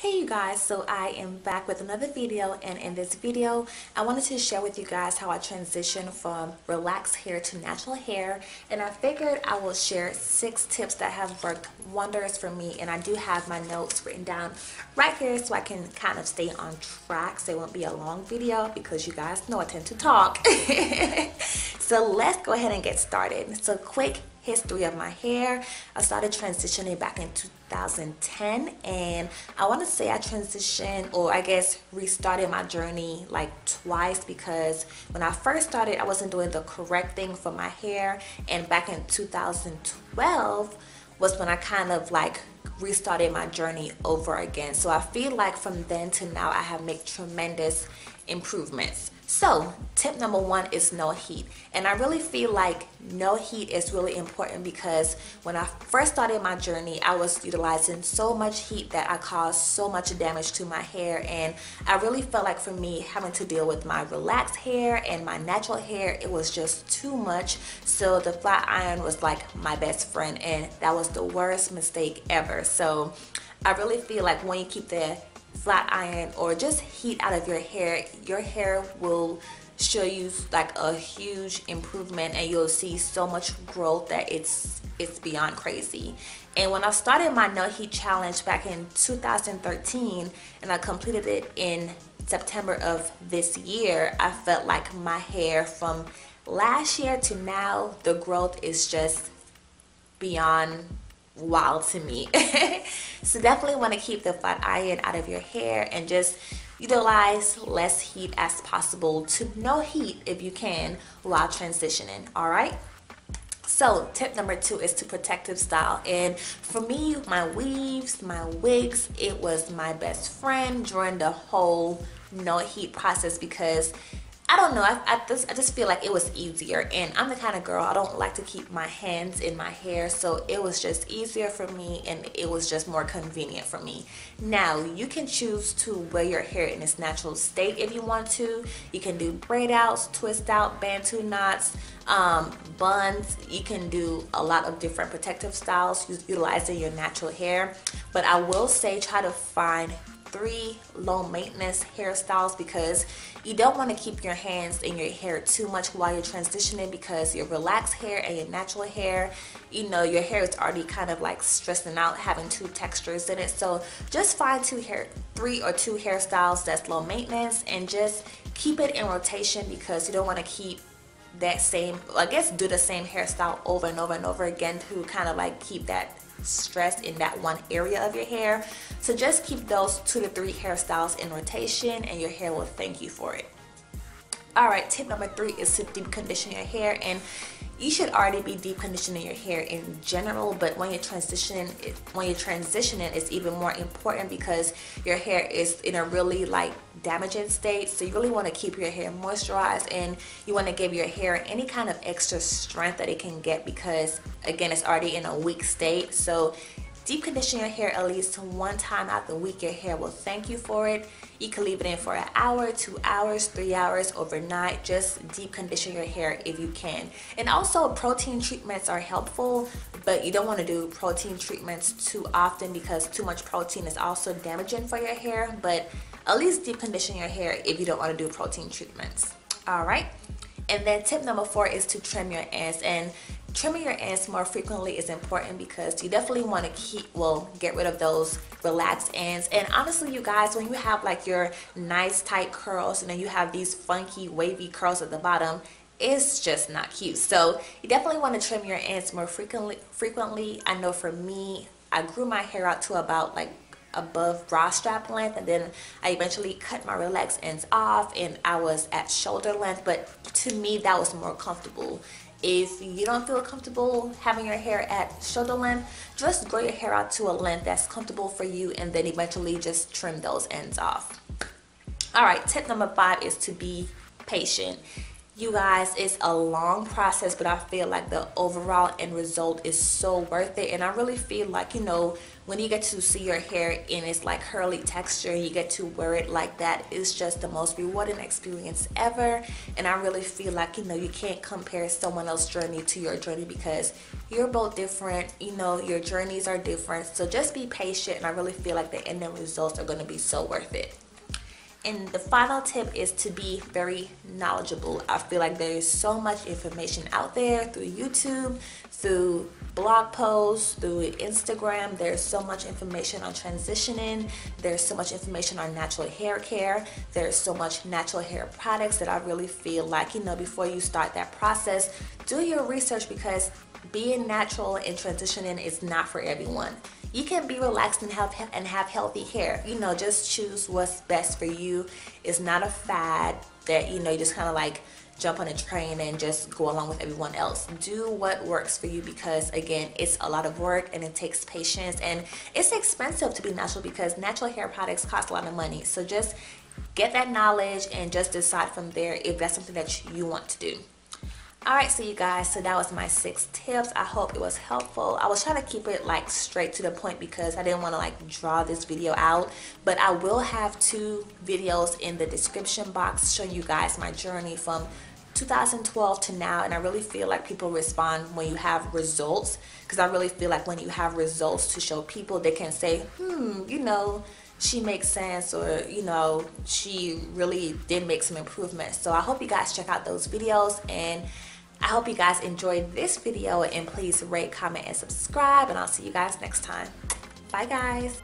Hey you guys, so I am back with another video, and in this video I wanted to share with you guys how I transitioned from relaxed hair to natural hair, and I figured I will share 6 tips that have worked wonders for me. And I do have my notes written down right here so I can kind of stay on track so it won't be a long video because you guys know I tend to talk. So let's go ahead and get started. So quick history of my hair. I started transitioning back in 2010, and I want to say I transitioned, or I guess restarted my journey like twice, because when I first started I wasn't doing the correct thing for my hair, and back in 2012 was when I kind of like restarted my journey over again. So I feel like from then to now I have made tremendous improvements. So tip number 1 is no heat, and I really feel like no heat is really important because when I first started my journey I was utilizing so much heat that I caused so much damage to my hair, and I really felt like for me having to deal with my relaxed hair and my natural hair, it was just too much. So the flat iron was like my best friend, and that was the worst mistake ever. So I really feel like when you keep the flat iron or just heat out of your hair will show you like a huge improvement, and you'll see so much growth that it's beyond crazy. And when I started my no heat challenge back in 2013 and I completed it in September of this year, I felt like my hair from last year to now, the growth is just beyond wild to me. So definitely want to keep the flat iron out of your hair and just utilize less heat as possible to no heat if you can while transitioning. All right, so tip number 2 is to protective style. And for me, my weaves, my wigs, it was my best friend during the whole no heat process because I don't know, I just feel like it was easier, and I'm the kind of girl, I don't like to keep my hands in my hair, so it was just easier for me and it was just more convenient for me. Now you can choose to wear your hair in its natural state if you want to. You can do braid outs, twist out, bantu knots, buns. You can do a lot of different protective styles utilizing your natural hair, but I will say try to find 3 low maintenance hairstyles because you don't want to keep your hands in your hair too much while you're transitioning, because your relaxed hair and your natural hair, you know, your hair is already kind of like stressing out having 2 textures in it. So just find 3 or 2 hairstyles that's low maintenance and just keep it in rotation, because you don't want to keep that same, I guess, do the same hairstyle over and over and over again to kind of like keep that stress in that one area of your hair. So just keep those 2 to 3 hairstyles in rotation and your hair will thank you for it. All right, tip number 3 is to deep condition your hair, and you should already be deep conditioning your hair in general, but when you're transitioning, it's even more important because your hair is in a really like damaging state. So you really want to keep your hair moisturized, and you want to give your hair any kind of extra strength that it can get, because again, it's already in a weak state. So deep condition your hair at least 1 time out the week. Your hair will thank you for it. You can leave it in for 1 hour, 2 hours, 3 hours, overnight. Just deep condition your hair if you can. And also protein treatments are helpful, but you don't want to do protein treatments too often because too much protein is also damaging for your hair. But at least deep condition your hair if you don't want to do protein treatments. All right. And then tip number 4 is to trim your ends, and trimming your ends more frequently is important because you definitely want to get rid of those relaxed ends. And honestly, you guys, when you have like your nice tight curls and then you have these funky wavy curls at the bottom, it's just not cute. So you definitely want to trim your ends more frequently. I know for me, I grew my hair out to about like above bra strap length, and then I eventually cut my relaxed ends off and I was at shoulder length, but to me that was more comfortable. If you don't feel comfortable having your hair at shoulder length, just grow your hair out to a length that's comfortable for you, and then eventually just trim those ends off. All right, tip number 5 is to be patient. You guys, it's a long process, but I feel like the overall end result is so worth it. And I really feel like, you know, when you get to see your hair in its like curly texture and you get to wear it like that, it's just the most rewarding experience ever. And I really feel like, you know, you can't compare someone else's journey to your journey because you're both different, you know, your journeys are different. So just be patient, and I really feel like the end results are going to be so worth it. And the final tip is to be very knowledgeable. I feel like there is so much information out there through YouTube, through blog posts, through Instagram. There's so much information on transitioning. There's so much information on natural hair care. There's so much natural hair products that I really feel like, you know, before you start that process, do your research, because being natural and transitioning is not for everyone. You can be relaxed and have healthy hair. You know, just choose what's best for you. It's not a fad that, you know, you just kind of like jump on a train and just go along with everyone else. Do what works for you, because again, it's a lot of work and it takes patience, and it's expensive to be natural because natural hair products cost a lot of money. So just get that knowledge and just decide from there if that's something that you want to do. Alright, so you guys, so that was my 6 tips. I hope it was helpful. I was trying to keep it like straight to the point because I didn't want to like draw this video out, but I will have 2 videos in the description box showing you guys my journey from 2012 to now. And I really feel like people respond when you have results, because I really feel like when you have results to show people, they can say, you know, she makes sense, or you know, she really did make some improvements. So I hope you guys check out those videos, and I hope you guys enjoyed this video, and please rate, comment, and subscribe, and I'll see you guys next time. Bye guys.